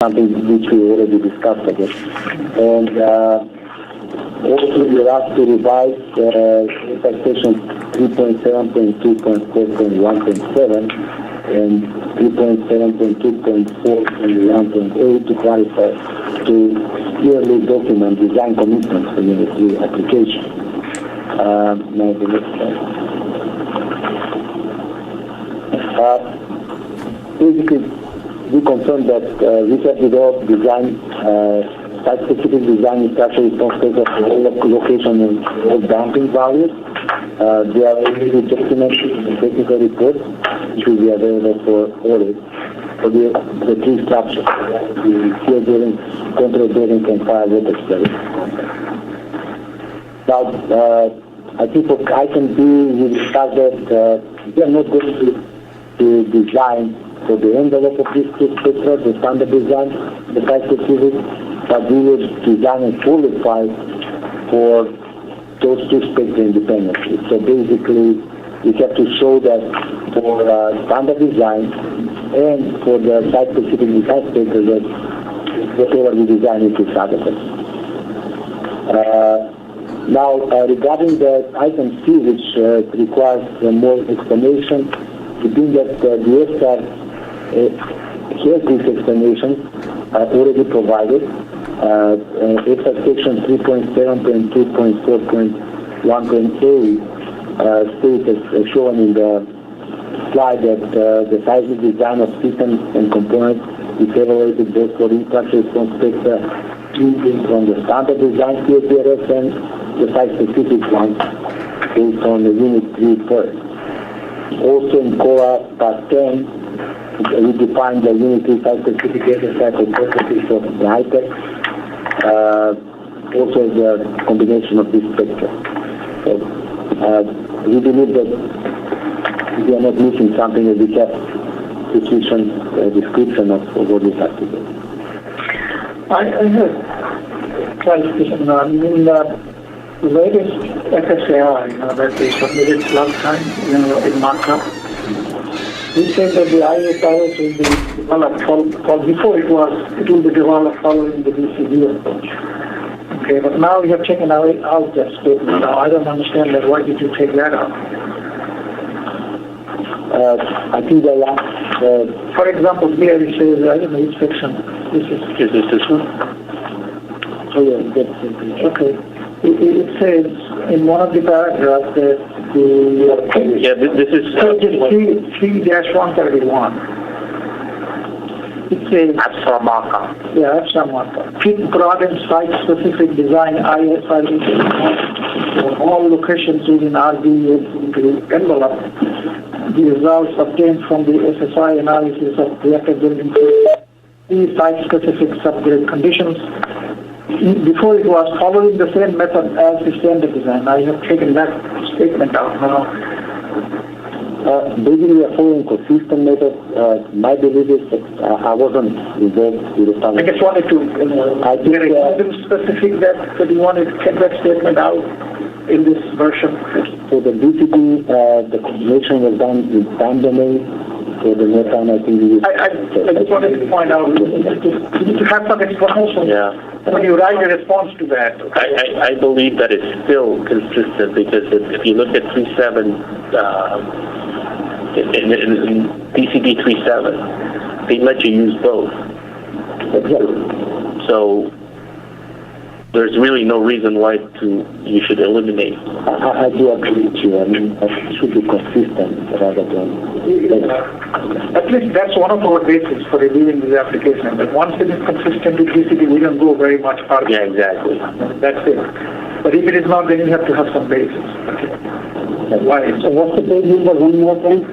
something which we already discussed, I guess. And also we're asked to revise section 3.7.2.4.1.7 and 3.7.2.4.1.8 to clarify, to clearly document design commitments for Unit 3 application. Now the next slide. Basically, we confirm that we have developed design, site-specific design structure responsible for all location and all dumping values. They are already documented in the technical report, which will be available for audit for the three structures, the field building, control building, and fire water study. Now, I think for item B, we discussed that we are not going to design for the envelope of this structure, the standard design, the site-specific, but we will design and qualify for those two specs independently. So basically, we have to show that for standard design and for the site-specific design specs that whatever we design is adequate. Now, regarding the item C, which requires more explanation, we think that the ESR has this explanation already provided. ESR section 3.7.2.4.1.a states as shown in the slide that the size and design of systems and components is evaluated both for infrastructure response spectra from the standard design CSRS and the site-specific ones based on the Unit 3 first. Also in CORA Part 10, we define the Unit 3 site-specific exercise for purposes of the ITEC, also as a combination of these spectra. So, we believe that we are not missing something that we have sufficient description of what we have to do. I have clarification. In the latest FSAI that they submitted last time in markup, we said that the ISRS will be developed before it will be developed following the DCD approach. Okay, but now you have taken out that statement. Now I don't understand that. Why did you take that out? I think the last... for example, here it says, I don't know which section. Is this one? Oh yeah, that's it. Okay. It says in one of the paragraphs that this is 3-131. It says APSA markup. Yeah, APSA markup. Fit broad and site-specific design ISR for all locations within RDA envelope. The results obtained from the SSI analysis of reactor building these site-specific subgrade conditions. Before it was following the same method as the standard design. I have taken that statement out now. Basically, we are following consistent method. My belief is that I wasn't involved with the standard. I just wanted to get something specific that you wanted to take that statement out in this version. So the DCD, the combination was done in time domain. So the next time I think we I just wanted to point out, you need to have some explanation. Yeah. When you write a response to that. I believe that it's still consistent because if you look at 3.7, in DCD 3.7, they let you use both. So there's really no reason why you should eliminate. I do agree with you. I mean, it should be consistent rather than... At least that's one of our bases for reviewing this application. But once it is consistent with DCD, we don't go very much further. Yeah, exactly. That's it. But if it is not, then you have to have some basis. Okay. Why? So what's the page number one more time?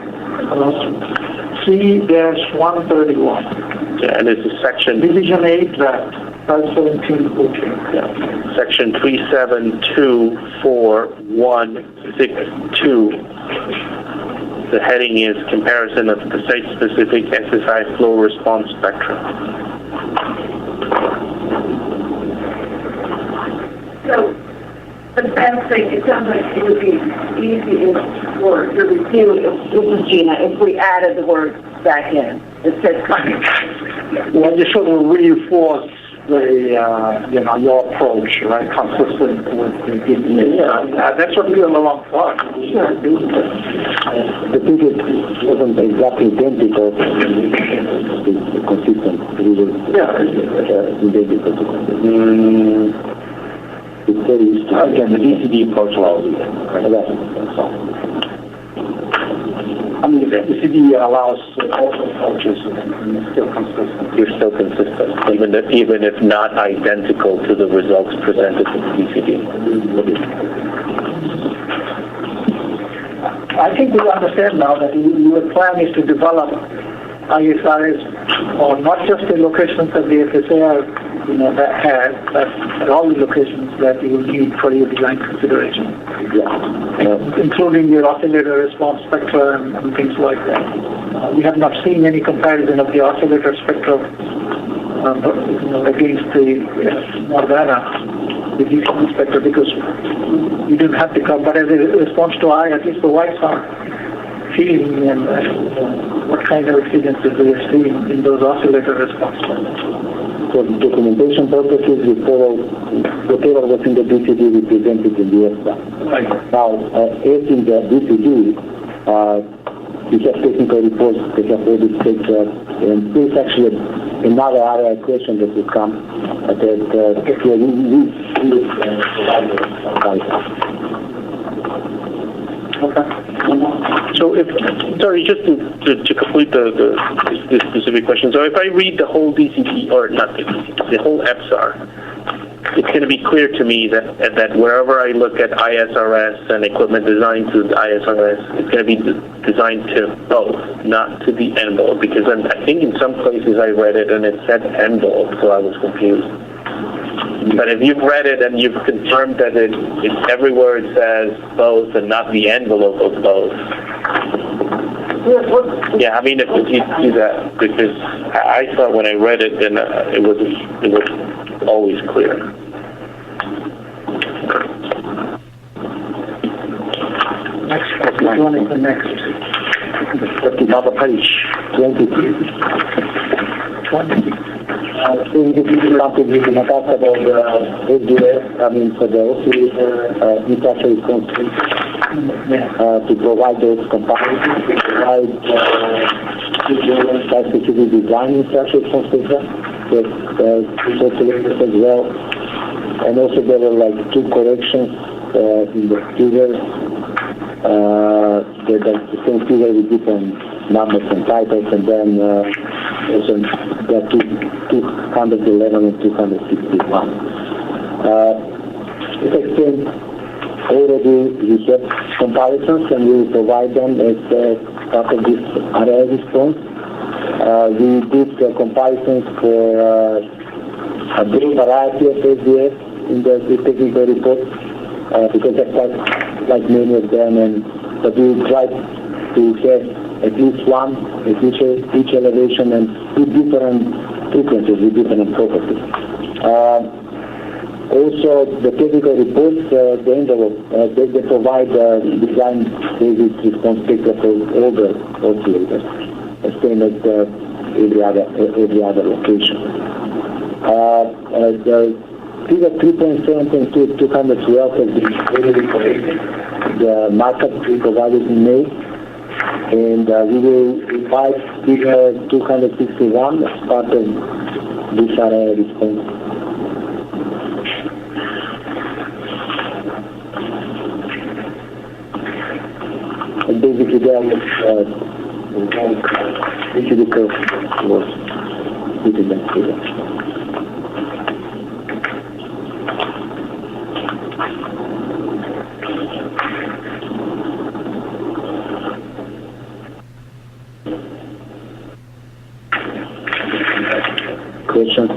3-131. Yeah, and it's a section... Division 8 draft. 51714. Yeah. Section 3724162. The heading is comparison of the site-specific SSI flow response spectrum. So, the best thing, it sounds like it would be easy for the review, this is Gina, if we added the word back in. It says Well, you sort of reinforce your approach, right? Consistent with the DPA. Yeah, that's what we all along thought. Sure. The thing is, it wasn't exactly identical. It's consistent. It's very useful. Again, the DCD approach will always be I mean, the DCD allows all approaches and it's still consistent. You're still consistent, even if not identical to the results presented in the DCD. I think we understand now that your plan is to develop ISRs or not just the locations that the FSA that has, but all the locations that you will need for your design consideration. Including your oscillator response spectra and things like that. We have not seen any comparison of the oscillator spectra against the Morgana, the DCD spectra, because you didn't have to come, but as a response to I, at least the whites are feeling and what kind of experiences we are seeing in those oscillator responses. For documentation purposes, we follow whatever was in the DCD we presented in the ESTA. Right. Now, as in the DCD, we have technical reports that have all these spectra, and there's actually another area question that will come that we So, just to complete the specific question. So, if I read the whole DCD, or not the DCD, the whole EPSAR, it's going to be clear to me that wherever I look at ISRS and equipment designed to the ISRS, it's going to be designed to both, not to the envelope. Because I think in some places I read it and it said envelope, so I was confused. But if you've read it and you've confirmed that it's everywhere it says both and not the envelope of both. Yeah, I mean, if you do that, because I thought when I read it, then it was always clear. Next one is the next. Another page, 23. 20. So this is something we can talk about the SDF, I mean for the oscillator instruction response to provide those comparisons, to provide specific design instruction response data with oscillators as well. And also there were like two corrections in the figures. The same figure with different numbers and titles, and then also there are 211 and 261. As I explained already, we have comparisons and we will provide them as part of this area response. We did comparisons for a big variety of SDF in the technical report because I quite like many of them, but we tried to have at least one at each elevation and with different frequencies, with different properties. Also, the technical reports, the envelope, they provide design basis response data for all the oscillators, the same as every other location. The figure 3.7.2 212 has been already corrected. The markup we provided in May, and we will revise figure 261 as part of this area response. And basically there the curve was within that figure. Questions?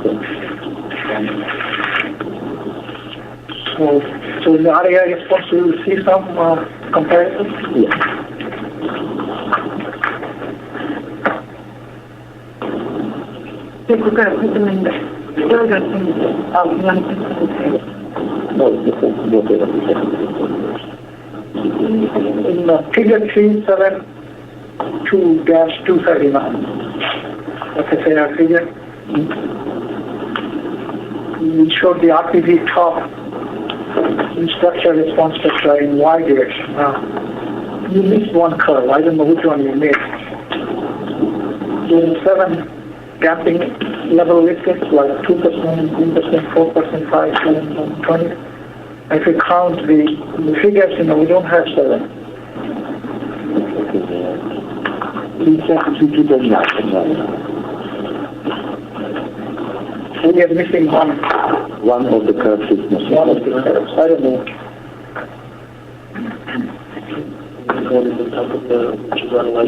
So in the area response, we will see some comparisons? Yeah. We're going to put them in the No, whatever. In figure 372-239, FSAR figure. We showed the RTV top structure response spectra in Y direction. Now, you missed one curve. I don't know which one you missed. There are 7 damping level listed, like 2%, 3%, 4%, 5, 7, 20. If you count the figures, we don't have 7. We are missing one. One of the curves is missing. One of the curves. I don't know.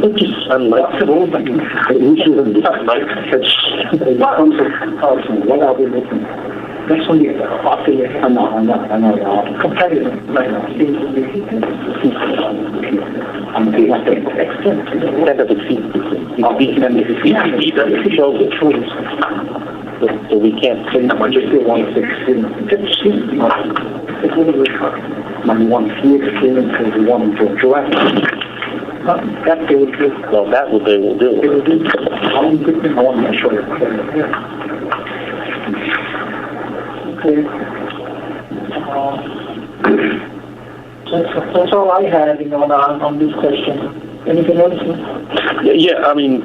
Which is unlikely. We shouldn't be. What are we looking at? That's only after you have I know. comparison. Like, That doesn't seem it doesn't show the truth. So we can't say how much Just say 116. it's a little bit hard. My 1 experience is 1 to direct. That they will do. well, that what they will They do. will do. I want to make sure. Okay. That's all I had, on this question. Anything else? Yeah, I mean,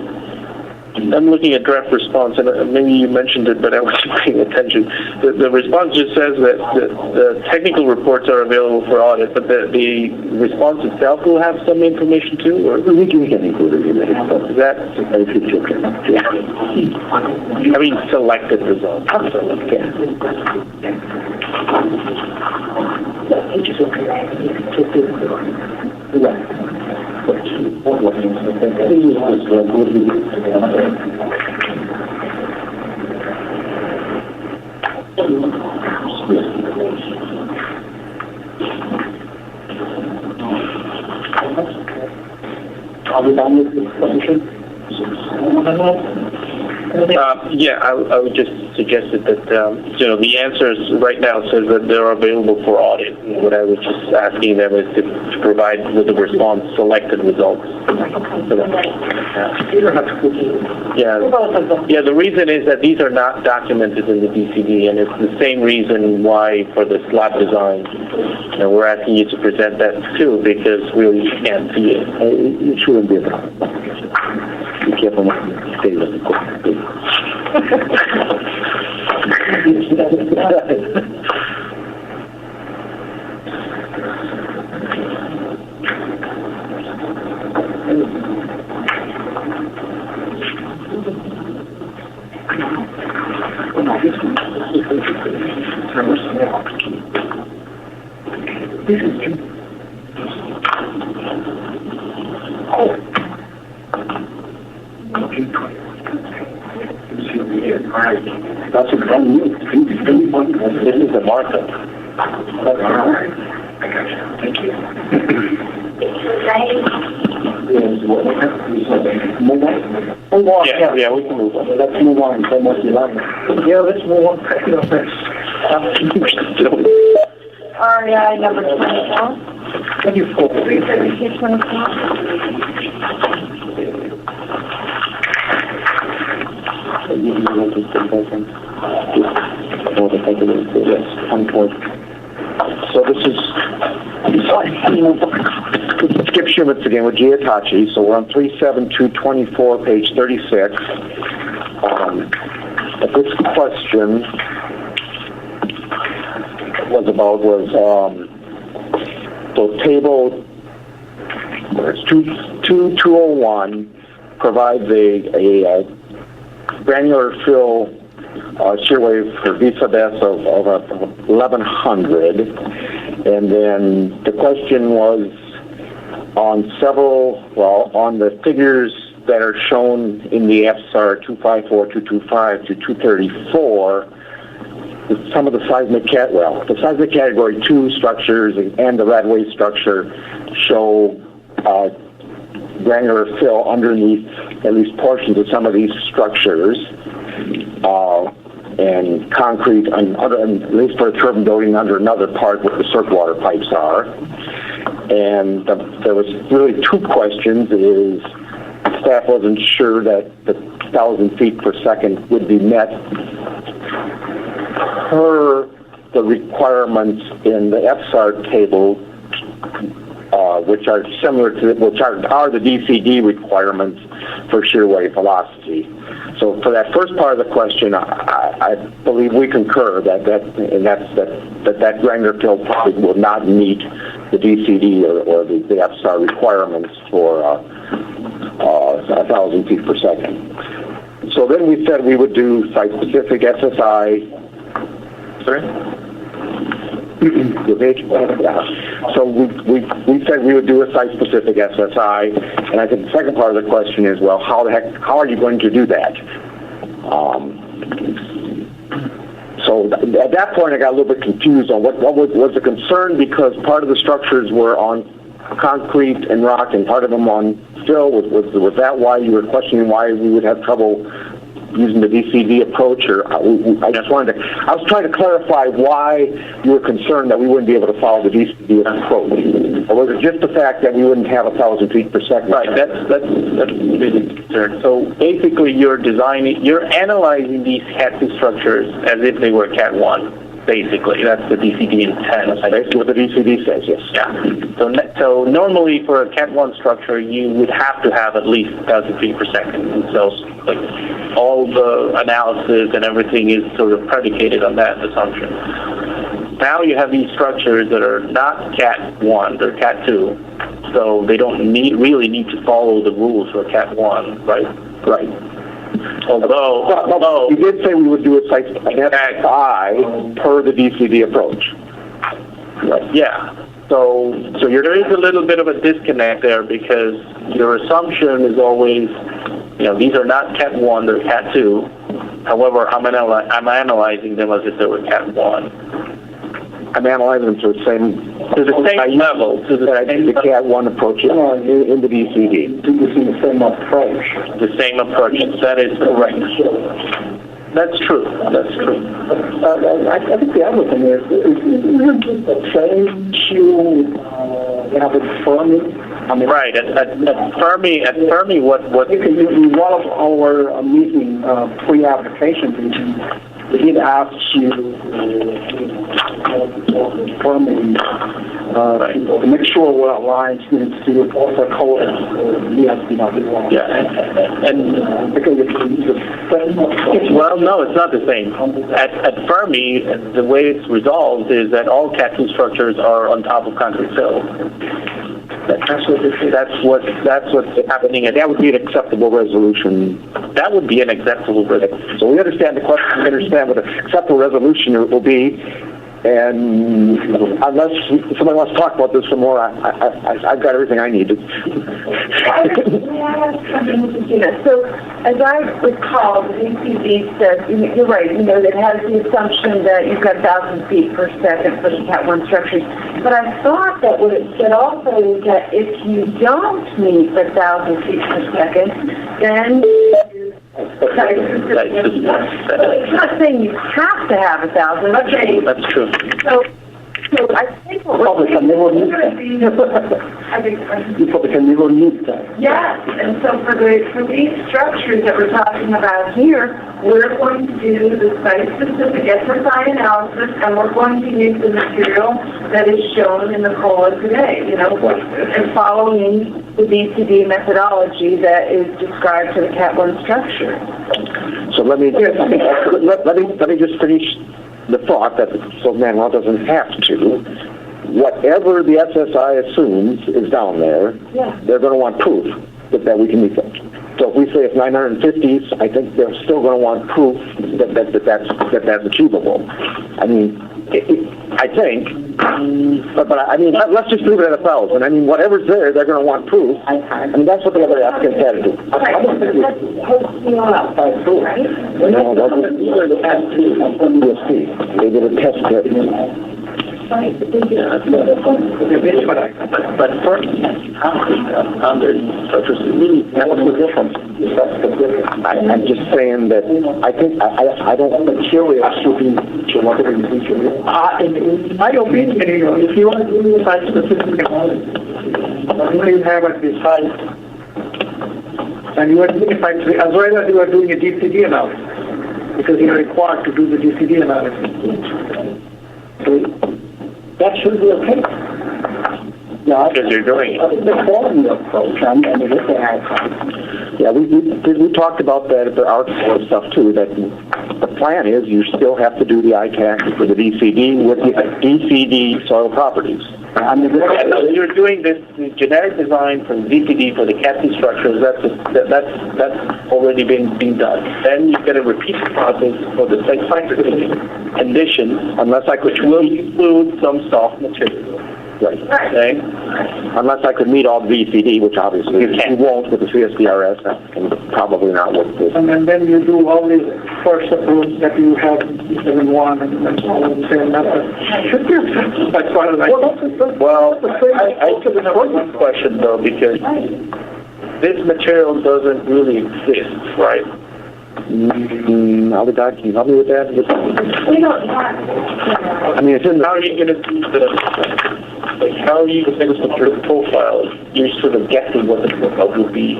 I'm looking at draft response, and maybe you mentioned it, but I wasn't paying attention. The response just says that the technical reports are available for audit, but the response itself will have some information too, or We can include it in the response. is that, If it's okay. Yeah. I mean, selected results. Which is okay. Are we done with this position? Yeah, I would just suggest that the answers right now says that they're available for audit. And what I was just asking them is to provide with the response selected results. You don't have to put it. Yeah, the reason is that these are not documented in the DCD, and it's the same reason why for the slot design, we're asking you to present that too, because we really can't see it. It shouldn't be a problem. Be careful not to stay with the court. This is true. That's a brand new. This is the markup. All right. I got you. Thank you. Move on. Yeah, we can move on. Let's move on. It's almost 11. Yeah, let's move on. REI number 24. 24. 24. Yes, 24. So this is Skip Schmitz again with Giatachi. So we're on 37224, page 36. This question was so table, it's 201 provides a granular fill shear wave for VSUB-S of 1100, and then the question was on on the figures that are shown in the FSAR 254, 225 to 234, some of the seismic category 2 structures and the radway structure show granular fill underneath at least portions of some of these structures, and concrete, at least for a turbine building, under another part where the circuit water pipes are. And there was really 2 questions: is staff wasn't sure that the 1,000 feet per second would be met per the requirements in the FSAR table, which are similar to, which are the DCD requirements for shear wave velocity. So for that first part of the question, I believe we concur that granular field probably will not meet the DCD or the FSAR requirements for 1,000 feet per second. So then we said we would do site-specific SSI. Sorry? So we said we would do a site-specific SSI, and I think the second part of the question is, well, how are you going to do that? So at that point, I got a little bit confused on what was the concern, because part of the structures were on concrete and rock, and part of them on fill. Was that why you were questioning why we would have trouble using the DCD approach? Or I was trying to clarify why you were concerned that we wouldn't be able to follow the DCD approach. Or was it just the fact that we wouldn't have 1,000 feet per second? Right, that's really the concern. So basically you're analyzing these Cat 2 structures as if they were Cat 1. Basically, that's the DCD intent. Basically what the DCD says, yes. Yeah. So normally for a Cat 1 structure, you would have to have at least 1,000 feet per second. And so like all the analysis and everything is sort of predicated on that assumption. Now you have these structures that are not Cat 1, they're Cat 2. So they don't really need to follow the rules for Cat 1, right? Right. Although you did say we would do a site-SSI per the DCD approach. Right. Yeah. So there is a little bit of a disconnect there, because your assumption is always, these are not Cat 1, they're Cat 2. However, I'm analyzing them as if they were Cat 1. I'm analyzing them to the same level, to the Cat 1 approach in the DCD. Using the same approach. The same approach. That is correct. That's true. That's true. I think the other thing is the same issue we have with Fermi. Right. At Fermi, what? In one of our meeting pre-application meeting, we did ask you Fermi to make sure we're aligned to also code ESP. Yeah. And because it's the same. Well, no, it's not the same. At Fermi, the way it's resolved is that all Cat 2 structures are on top of concrete fill. That's what's happening. And that would be an acceptable resolution. That would be an acceptable resolution. So we understand the question. We understand what an acceptable resolution will be. And unless somebody wants to talk about this some more, I've got everything I need. So, as I recall, the DCD says, you're right, it has the assumption that you've got 1,000 feet per second for the Cat 1 structures. But I thought that what it said also is that if you don't meet the 1,000 feet per second, then it's not saying you have to have 1,000. Okay. That's true. So I think what we're probably can never meet that. You probably can never meet that. Yes, and so for these structures that we're talking about here, we're going to do the site-specific SSI analysis, and we're going to use the material that is shown in the COLA today, and following the DCD methodology that is described for the Cat 1 structure. So let me just finish the thought that Manuel doesn't have to. Whatever the SSI assumes is down there, they're going to want proof that we can meet them. So if we say it's 950s, I think they're still going to want proof that that's achievable. I mean, I think, but I mean, let's just leave it at 1,000. I mean, whatever's there, they're going to want proof. I mean, that's what the other applicants had to do. I don't think that's right? No, that's they did a test pit. But first, under structures, really, what's the difference? I'm just saying that I think I don't materially assuming to whatever you think you're in my opinion, if you want to do site specific analysis, you have to decide And you are doing, as well as you are doing a DCD analysis, because you are required to do the DCD analysis. So that should be okay. Yeah, Because you're doing it. the quality approach, I mean, it's an outcome. Yeah, we talked about that at the art stuff too, that the plan is you still have to do the ITAC for the DCD with the DCD soil properties. I mean, You're doing this generic design for the DCD for the captain structures. That's already been done. Then you've got to repeat the process for the site-specific conditions, which will include some soft material. Right. Okay. Unless I could meet all the VCD, which obviously you won't with the CSDRS, and probably not with this. And then you do all the first approach that you have in one and all the same method. Should be as far as I Well, I took another question though, because this material doesn't really exist, right? Alidad, can you help me with that? We don't have. I mean, it's in the... How are you going to do how are you going to put your profile? You're sort of guessing what the profile will be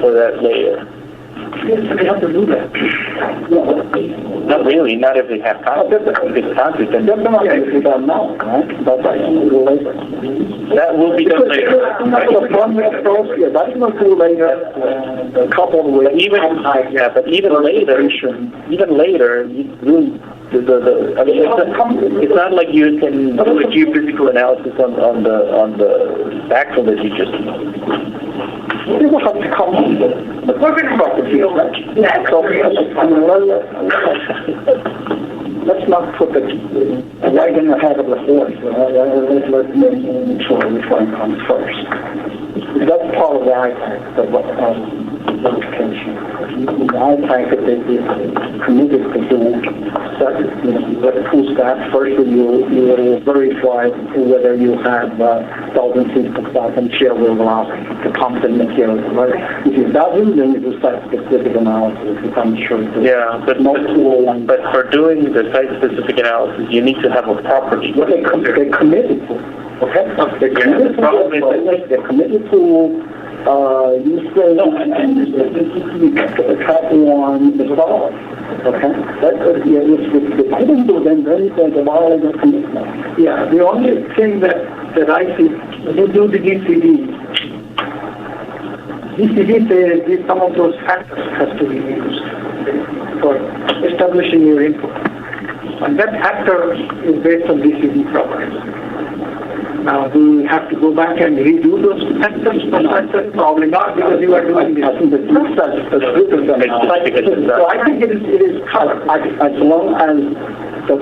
for that layer. They have to do that. Not really, not if they have concrete. If it's concrete, then that's not going to be done now, right? That's later. that will be done later. That's a one-minute approach, yeah, that's not too later, a couple of weeks. But even later, you really, I mean, it's not like you can do a geophysical analysis on the backfill that you just. You will have to come on the perfect property, right? So, I mean, let's not put the wagon ahead of the horse. Let's make sure which one comes first. That's part of the ITAC, the verification. The ITAC is committed to do two steps. First, you verify whether you have 1,000 feet per second shear velocity to pump the material. Right? If it doesn't, then you do site-specific analysis to come sure that But for doing the site-specific analysis, you need to have a property. what they're committed to. Okay? They're committed to you say track one is valid. Okay? If they couldn't do then they violate the commitment. Yeah, the only thing that I see, when you do the DCD says some of those factors has to be used for establishing your input. And that factor is based on DCD properties. Now, do we have to go back and redo those factors? Probably not, because you are doing this. I think the two steps is so I think it is covered. As long as the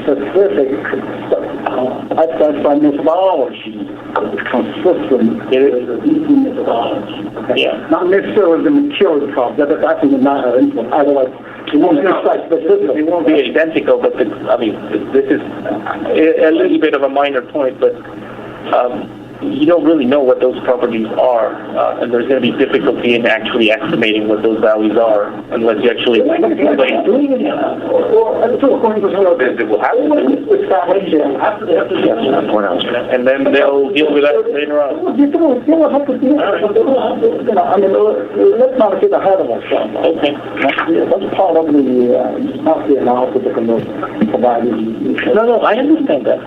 specific by methodology is consistent with the DC methodology. Yeah. Not necessarily the material problem. That is not our input. Otherwise, it won't be site-specific. It won't be identical, but this is a little bit of a minor point, but you don't really know what those properties are, and there's going to be difficulty in actually estimating what those values are unless you actually explain. And then they'll deal with that later on. I mean, let's not get ahead of ourselves. Okay. That's part of not the analysis that can provide you. No, I understand that.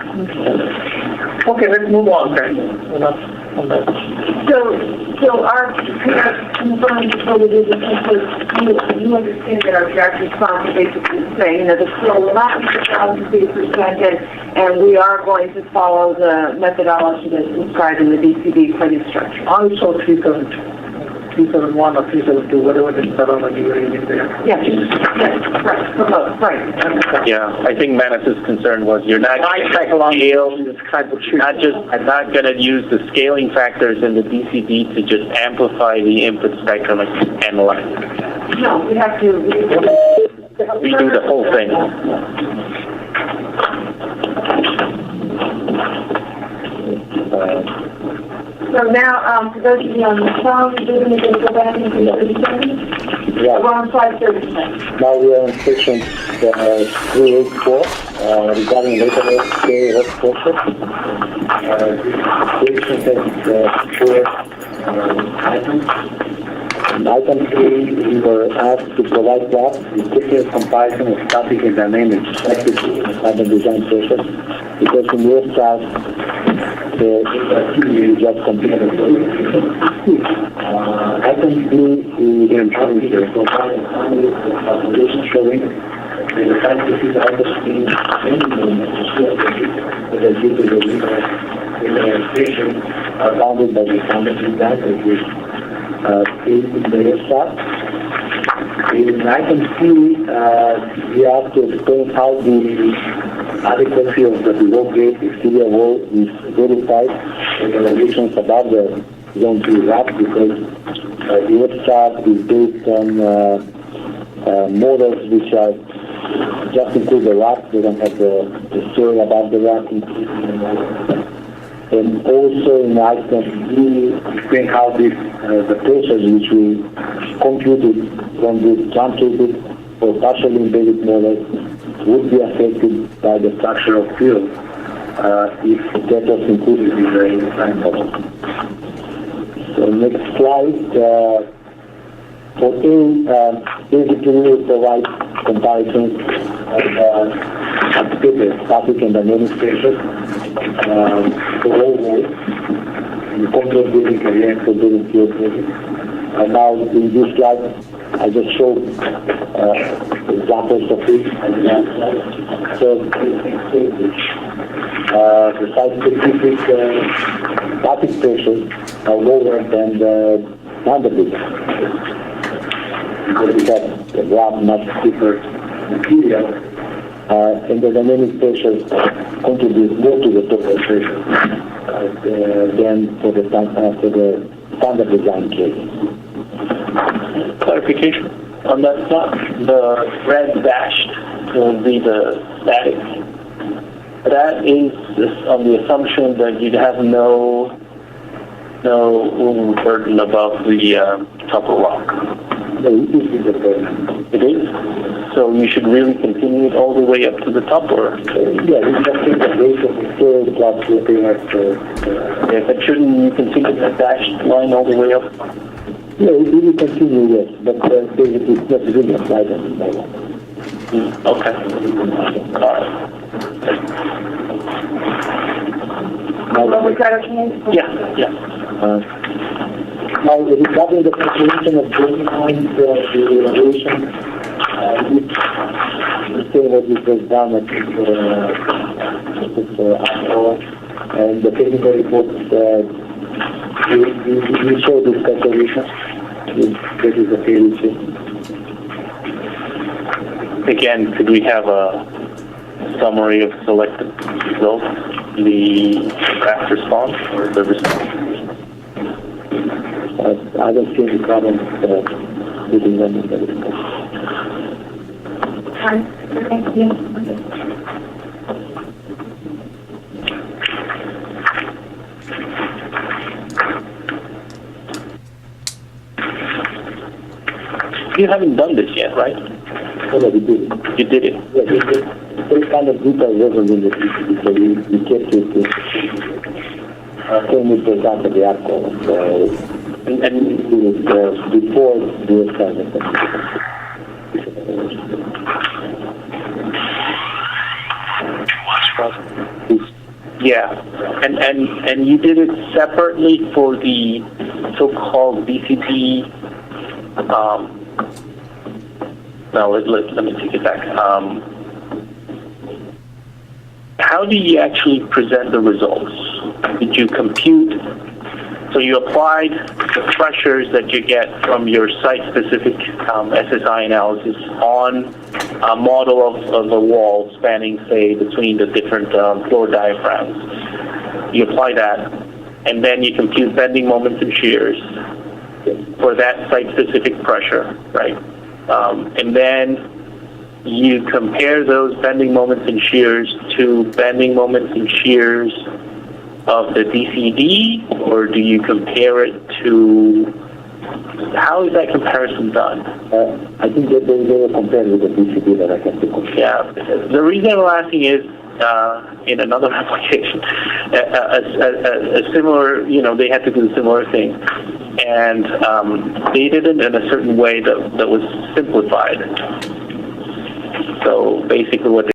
Okay, let's move on then. So our concern before we do this is you understand that our direct response is basically saying that the flow will not be 1,000 feet per second, and we are going to follow the methodology that's described in the DCD for these structures. Also 371 or 372, whatever the methodology you're using there. Yes, right. Yeah, I think Manas's concern was you're not not going to use the scaling factors in the DCD to just amplify the input spectrum and analyze it. No, we have to redo the whole thing. So now, for those of you on the phone, we're going to go back into 37. Yeah. We're on slide 37. Now we are on section 384 regarding lateral scale earth pressure. This section takes items. In item 3, we were asked to provide graphs with detailed comparison of static and dynamic practices inside the design process, because in the abstract, we just compare the two. Item 3 is asked to provide a summary of calculation showing the design procedure of the screen due to the implementation are bounded by the standard design that is in the abstract. In item C, we have to explain how the adequacy of the below-grade exterior wall is verified in the elevations above the zone 3 wrap, because the abstract is based on models which are just include the wrap, they don't have the soil above the wrap included. And also in item D, explain how this, the process which we computed from this truncated or partially embedded model would be affected by the structure of field if that was included in the design model. So next slide. For A, basically we provide comparisons of static and dynamic pressures for all walls, in control building area and for building field building. Now in this slide, I just showed examples of it. So the site-specific static pressures are lower than the standard building, because we have a wrap much thicker material, and the dynamic pressures contribute more to the total pressure than for the standard design case. Clarification on that plot. The red dashed will be the static. That is on the assumption that you'd have no burden above the upper rock. No, it is the burden. It is? So you should really continue it all the way up to the top, or? Yeah, we just take the base of the soil plus looking at Yeah, but shouldn't you continue that dashed line all the way up? yeah, it will continue, yes, but basically it's not really applied on the model. Okay. All right. Well, we got a chance. Yeah. Now, regarding the calculation of building points, the evaluation, it's saying that it was done at and the technical report, we show this calculation. This is the issue. Again, could we have a summary of selected results, the draft response or the response? I don't see any problem putting them in the report. Thank you. You haven't done this yet, right? Oh, no, we did it. You did it. Yeah, we did. This kind of detail wasn't in the PCB, so we kept it. Same with the example of the article. So, and before the assignment. Yeah, and you did it separately for the so-called BCP. No, let me take it back. How do you actually present the results? Did you compute? So you applied the pressures that you get from your site-specific SSI analysis on a model of a wall spanning, say, between the different floor diaphragms. You apply that, and then you compute bending moments and shears for that site-specific pressure, right? And then you compare those bending moments and shears to bending moments and shears of the DCD, or do you compare it to, how is that comparison done? I think that they were compared with the DCD that I can think of. Yeah, the reason I'm asking is in another application, a similar, they had to do a similar thing. And they did it in a certain way that was simplified. So basically what